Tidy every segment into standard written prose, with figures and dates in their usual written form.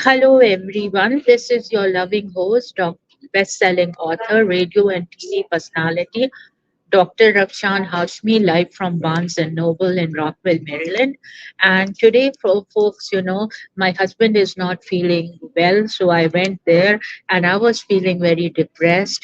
Hello, everyone. This is your loving host, best-selling author, radio and TV personality, Dr. Afshan Hashmi, live from Barnes and Noble in Rockville, Maryland. And today, for folks, my husband is not feeling well, so I went there, and I was feeling very depressed.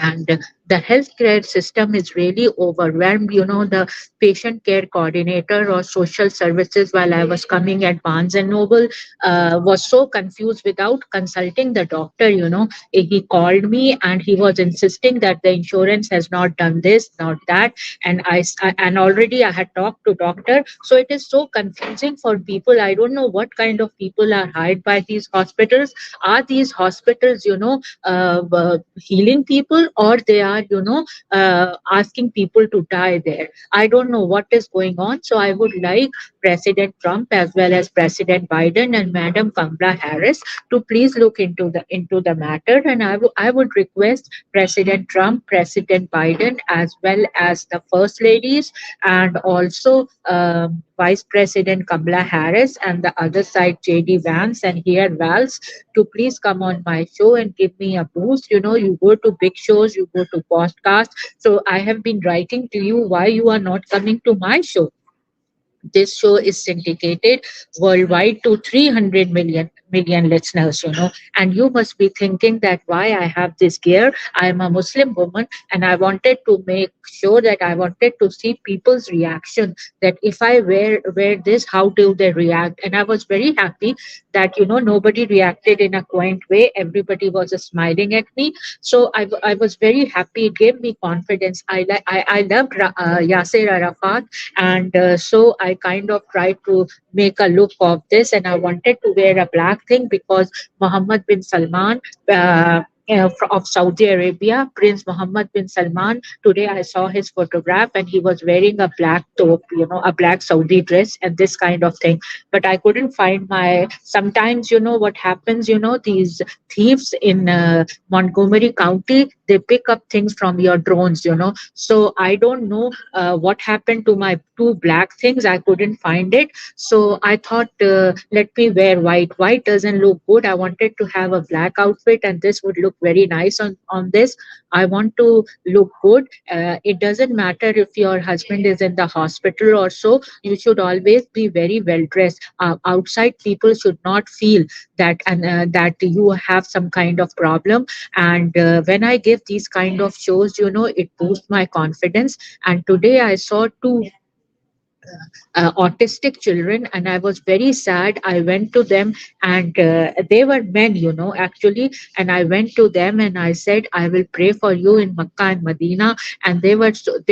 And the healthcare system is really overwhelmed. The patient care coordinator or social services, while I was coming at Barnes and Noble, was so confused without consulting the doctor. He called me and he was insisting that the insurance has not done this, not that, and and already I had talked to doctor. So it is so confusing for people. I don't know what kind of people are hired by these hospitals. Are these hospitals, healing people, or they are, asking people to die there? I don't know what is going on. So I would like President Trump as well as President Biden and Madam Kamala Harris to please look into the matter. And I would request President Trump, President Biden, as well as the First Ladies, and also Vice President Kamala Harris, and the other side JD Vance and here Valls, to please come on my show and give me a boost. You go to big shows, you go to podcasts. So I have been writing to you why you are not coming to my show. This show is syndicated worldwide to 300 million listeners, and you must be thinking that why I have this gear. I am a Muslim woman, and I wanted to make sure that I wanted to see people's reaction, that if I wear this, how do they react. And I was very happy that nobody reacted in a quaint way. Everybody was smiling at me. So I was very happy. It gave me confidence. I loved Yasser Arafat, and so I kind of tried to make a look of this, and I wanted to wear a black thing because Mohammed bin Salman, of Saudi Arabia, Prince Mohammed bin Salman. Today I saw his photograph, and he was wearing a black top, a black Saudi dress, and this kind of thing. But I couldn't find my. Sometimes, what happens, these thieves in Montgomery County, they pick up things from your drones. So I don't know what happened to my two black things. I couldn't find it. So I thought, let me wear white. White doesn't look good. I wanted to have a black outfit, and this would look very nice on this. I want to look good. It doesn't matter if your husband is in the hospital or so. You should always be very well dressed. Outside people should not feel that you have some kind of problem. And when I give these kind of shows, it boosts my confidence. And today I saw two autistic children, and I was very sad. I went to them, and they were men, actually. And I went to them and I said, I will pray for you in Makkah and Medina. And they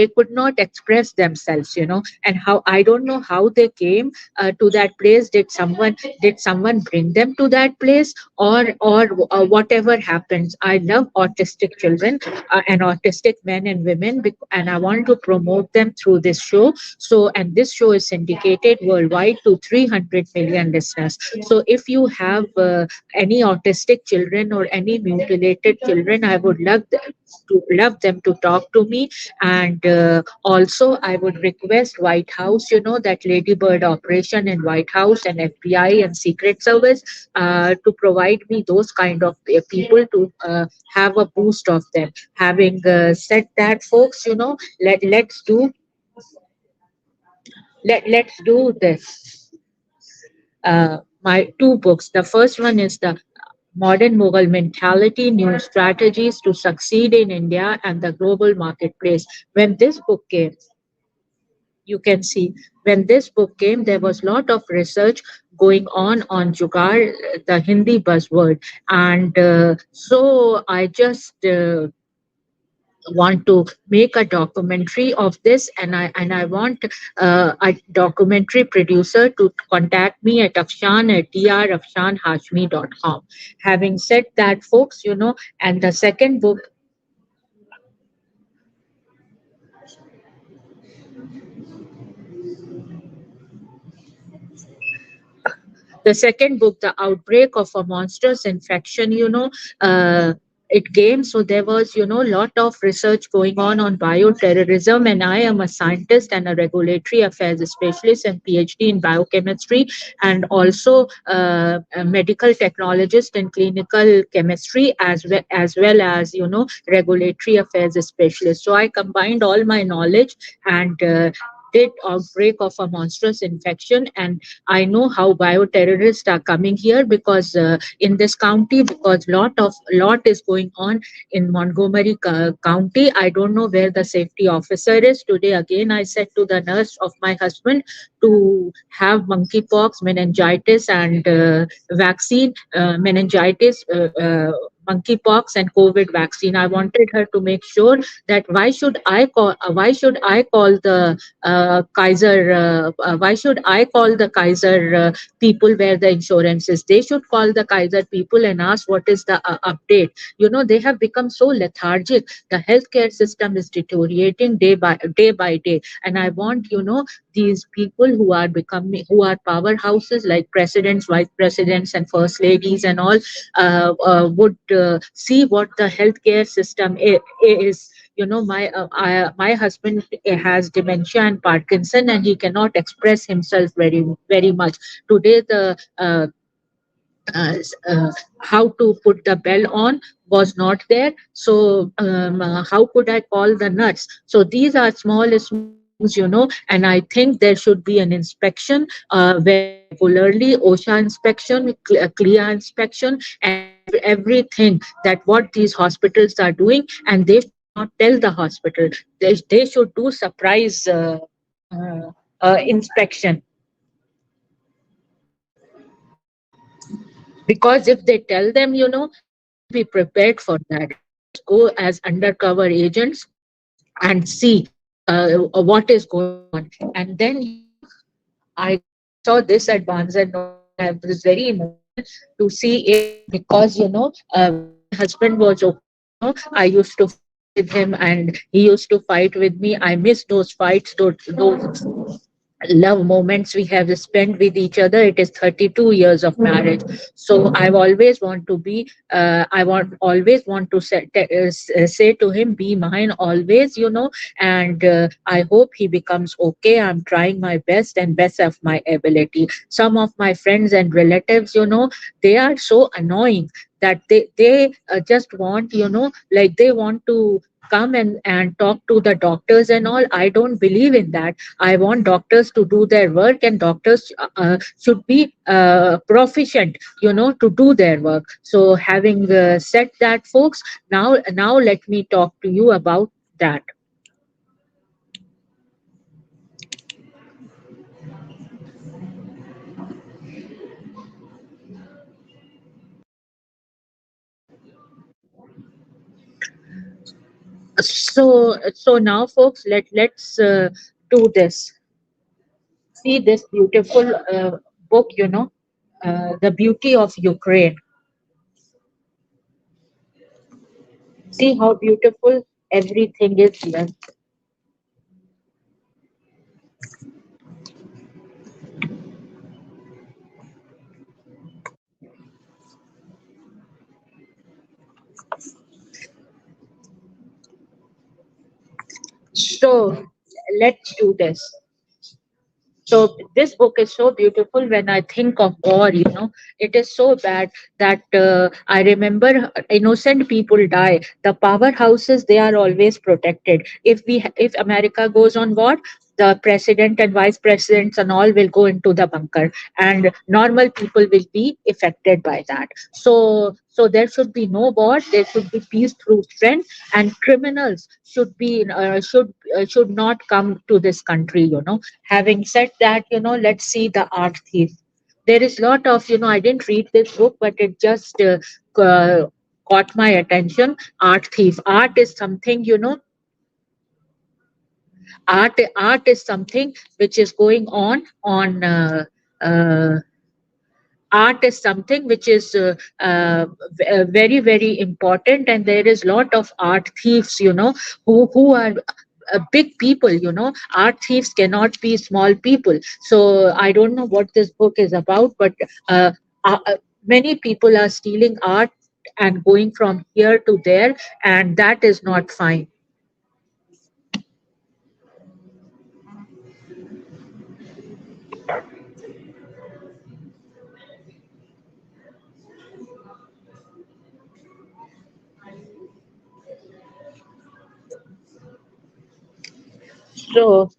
could not express themselves, and how, I don't know how they came to that place. Did someone bring them to that place, or whatever happens. I love autistic children, and autistic men and women, and I want to promote them through this show. So, and this show is syndicated worldwide to 300 million listeners. So, if you have any autistic children or any mutilated children, I would love them to talk to me. And also, I would request White House, that Ladybird operation in White House, and FBI and Secret Service, to provide me those kind of people to have a boost of them. Having said that, folks, let's do let's do this. My two books. The first one is the Modern Mughal Mentality, New Strategies to Succeed in India and the Global Marketplace. When this book came, you can see, when this book came, there was a lot of research going on Jugaad, the Hindi buzzword. And so I just want to make a documentary of this, and I want a documentary producer to contact me at Afshan at drafshanhashmi.com. Having said that, folks, and the second book, The Outbreak of a Monstrous Infection, uh, it came. So there was, a lot of research going on bioterrorism, and I am a scientist and a regulatory affairs specialist and PhD in biochemistry, and also a medical technologist in clinical chemistry, as well as regulatory affairs specialist. So I combined all my knowledge and did outbreak of a monstrous infection, and I know how bioterrorists are coming here, because in this county, because lot is going on in Montgomery County. I don't know where the safety officer is. Today again, I said to the nurse of my husband to have monkeypox, meningitis, and vaccine, meningitis. Monkeypox and COVID vaccine. I wanted her to make sure that why should I call the Kaiser? Why should I call the Kaiser people where the insurance is? They should call the Kaiser people and ask what is the update. They have become so lethargic. The healthcare system is deteriorating day by day, and I want these people who are powerhouses like presidents, vice presidents, and first ladies and all would see what the healthcare system is. My husband has dementia and Parkinson, and he cannot express himself very much. Today, the how to put the bell on was not there. So how could I call the nuts? So these are small things, and I think there should be an inspection very regularly, OSHA inspection, CLIA inspection, and everything, that what these hospitals are doing, and they should not tell the hospital. They should do surprise uh, inspection, because if they tell them, they should be prepared for that. Just go as undercover agents and see what is going on. And then, I saw this at Barnes and Noble, and I was very emotional to see it, because when my husband was okay, I used to fight with him, and he used to fight with me. I miss those fights, those love moments we have spent with each other. It is 32 years of marriage. So I want always want to say to him, be mine always, and I hope he becomes okay. I'm trying my best and best of my ability. Some of my friends and relatives, they are so annoying that they just want, like, they want to come and talk to the doctors and all. I don't believe in that. I want doctors to do their work, and doctors should be proficient, to do their work. So, having said that, folks, now let me talk to you about that. So now, folks, let's do this. See this beautiful book, The Beauty of Ukraine. See how beautiful everything is here. So let's do this. So this book is so beautiful. When I think of war, it is so bad that I remember innocent people die. The powerhouses, they are always protected. If America goes on war, the president and vice presidents and all will go into the bunker, and normal people will be affected by that. So there should be no war. There should be peace through strength, and criminals should not come to this country. Having said that, let's see the art thief. There is lot of, I didn't read this book, but it just uh, caught my attention. Art thief. Art is something which is going on uh, art is something which is very important, and there is lot of art thieves, who are big people. Art thieves cannot be small people. So I don't know what this book is about, but uh, uh, uh, many people are stealing art and going from here to there, and that is not fine. So,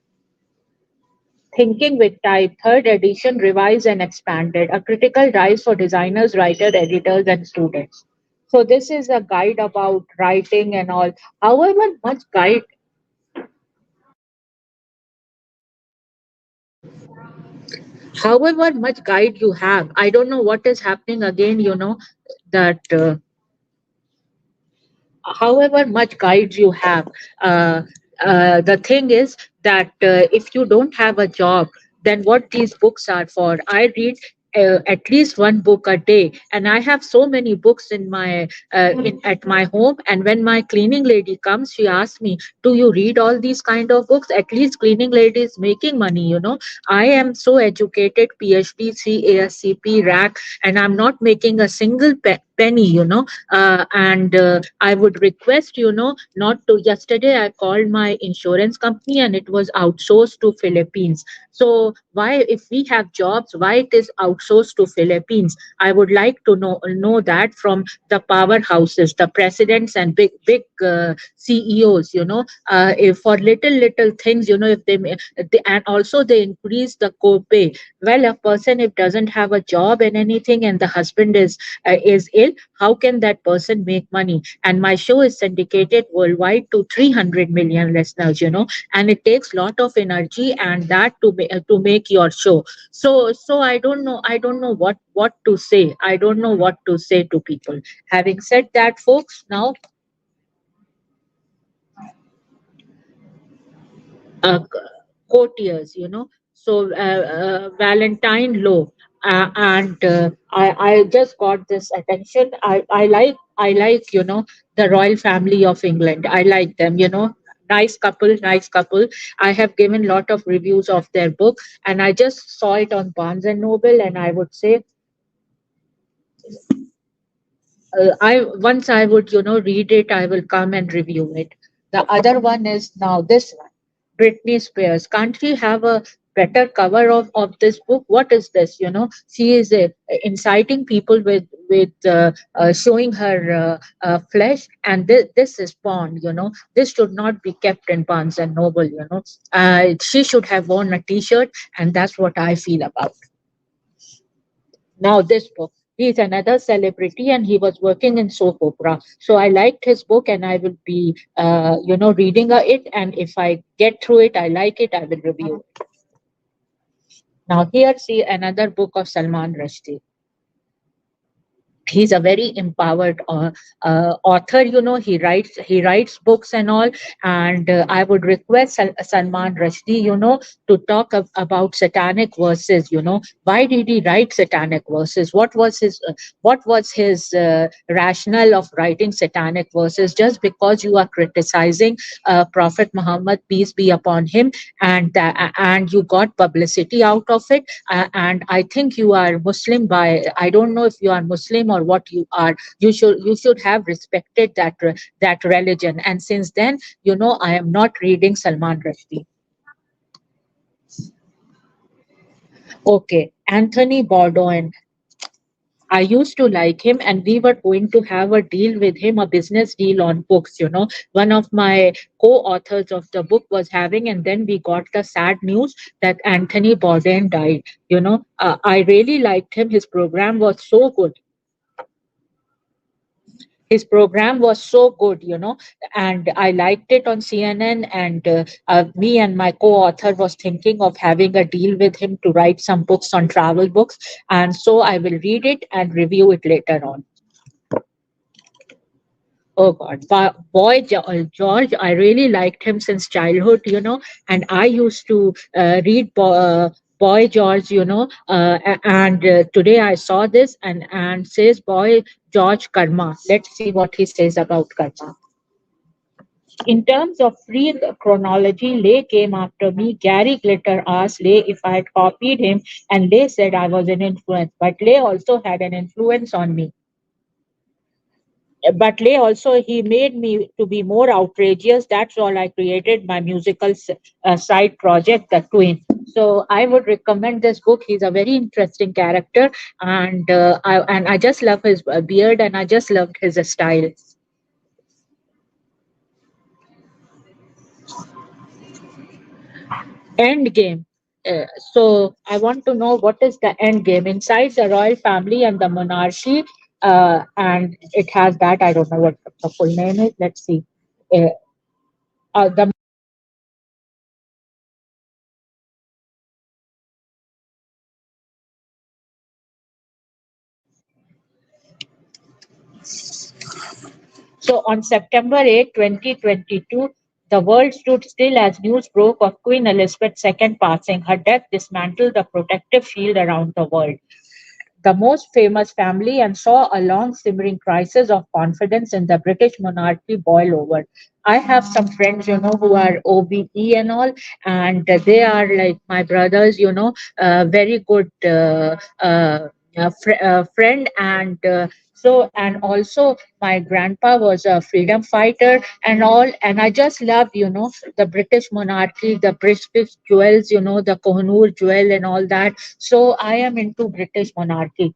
Thinking with Type, third edition, revised and expanded, a critical rise for designers, writers, editors, and students. So, this is a guide about writing and all. However, much guide you have, I don't know what is happening again, that however much guides you have, uh, the thing is that if you don't have a job, then what these books are for? I read at least one book a day, and I have so many books at my home. And when my cleaning lady comes, she asks me, do you read all these kind of books? At least cleaning lady is making money. I am so educated, PhD, CASCP, rack, and I'm not making a single penny. And I would request, not to. Yesterday I called my insurance company and it was outsourced to Philippines. So why, if we have jobs, why it is outsourced to Philippines? I would like to know that from the powerhouses, the presidents and big CEOs. If for little things, if and also they increase the co-pay. Well, a person, if doesn't have a job and anything, and the husband is ill, how can that person make money? And my show is syndicated worldwide to 300 million listeners, and it takes lot of energy and that to make your show. So I don't know what to say. I don't know what to say to people. Having said that, folks, now uh, courtiers, so Valentine Low, and I just got this attention. I like the royal family of England. I like them. Nice couple, nice couple. I have given lot of reviews of their book, and I just saw it on Barnes and Noble, and I would say I once I would read it, I will come and review it. The other one is now this one, Britney Spears. Can't we have a better cover of this book? What is this? She is inciting people with showing her flesh, and this is porn. This should not be kept in Barnes and Noble. She should have worn a T-shirt, and that's what I feel about. Now, this book. He is another celebrity and he was working in soap opera. So I liked his book and I will be, reading it. And if I get through it, I like it, I will review it. Now, here see another book of Salman Rushdie. He's a very empowered author. He writes books and all. And I would request Salman Rushdie, to talk about satanic verses. Why did he write satanic verses? What was his rationale of writing satanic verses? Just because you are criticizing Prophet Muhammad, peace be upon him, and you got publicity out of it. And I think you are Muslim. By I don't know if you are Muslim or what you are. You should have respected that religion. And since then, I am not reading Salman Rushdie. Okay, Anthony Bourdain. I used to like him, and we were going to have a deal with him, a business deal on books. One of my co-authors of the book was having, and then we got the sad news that Anthony Bourdain died. I really liked him. His program was so good. His program was so good, and I liked it on CNN. And me and my co-author was thinking of having a deal with him to write some books on travel books, and so I will read it and review it later on. Oh God, boy George, I really liked him since childhood, and I used to read Boy George, and today I saw this and says Boy George Karma. Let's see what he says about karma. In terms of free chronology, Lay came after me. Gary Glitter asked Lay if I had copied him, and Lay said I was an influence, but Lay also had an influence on me. But Lay also, he made me to be more outrageous. That's all I created my musical side project, The Queen. So I would recommend this book. He's a very interesting character, and I just love his beard, and I just loved his style. End game. So I want to know what is the end game inside the royal family and the monarchy, and it has that. I don't know what the full name is. Let's see. Uh, the So on September 8, 2022, the world stood still as news broke of Queen Elizabeth II passing. Her death dismantled the protective shield around the world, the most famous family, and saw a long simmering crisis of confidence in the British monarchy boil over. I have some friends, who are OBE and all, and they are like my brothers, very good friend. And also my grandpa was a freedom fighter and all. And I just love, the British monarchy, the British jewels, the Kohinoor jewel and all that. So I am into British monarchy.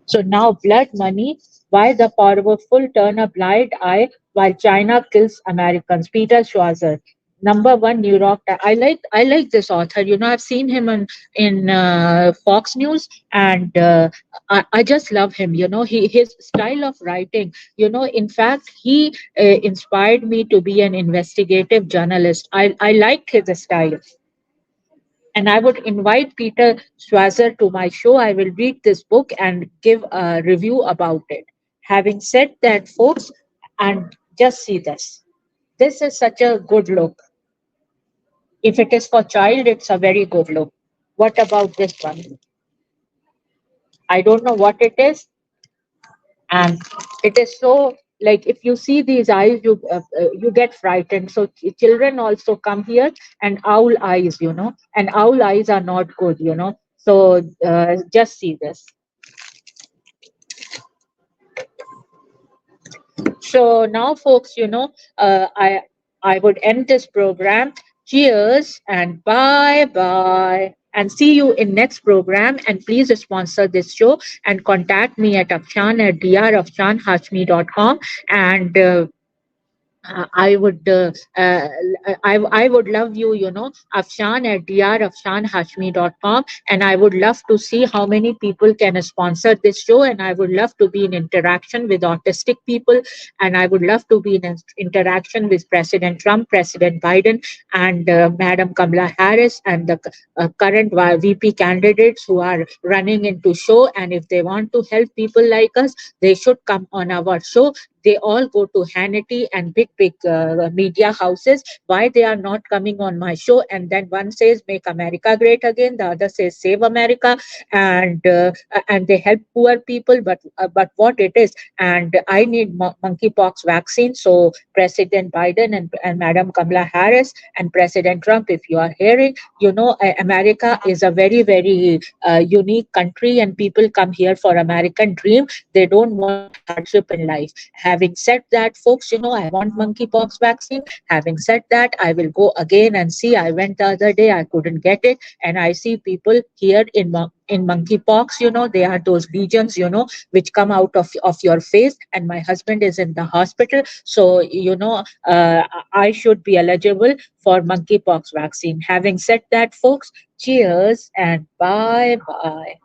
So now blood money, why the powerful turn a blind eye while China kills Americans. Peter Schwarzer, number one New York. I like this author. I've seen him in Fox News, and I just love him. His style of writing. In fact, he inspired me to be an investigative journalist. I liked his style. And I would invite Peter Schwarzer to my show. I will read this book and give a review about it. Having said that, folks, and just see this. This is such a good look. If it is for child, it's a very good look. What about this one? I don't know what it is, and it is so like if you see these eyes, you get frightened. So children also come here, and owl eyes, and owl eyes are not good, so just see this. So now, folks, I would end this program. Cheers and bye bye. And see you in next program. And please sponsor this show and contact me at Afshan at drafshanhashmi.com. And I would I would love you, Afshan at drafshanhashmi.com, and I would love to see how many people can sponsor this show, and I would love to be in interaction with autistic people, and I would love to be in interaction with President Trump, President Biden, and Madam Kamala Harris, and the current VP candidates who are running into show. And if they want to help people like us, they should come on our show. They all go to Hannity and big media houses. Why they are not coming on my show? And then one says "Make America Great Again," the other says "Save America," and they help poor people. But what it is, and I need monkeypox vaccine. So President Biden and Madam Kamala Harris and President Trump, if you are hearing, America is a very unique country, and people come here for American dream. They don't want hardship in life. Having said that, folks, I want monkeypox vaccine. Having said that, I will go again and see. I went the other day, I couldn't get it, and I see people here in monkeypox. They are those legions, which come out of your face. And my husband is in the hospital, so I should be eligible for monkeypox vaccine. Having said that, folks, cheers and bye bye.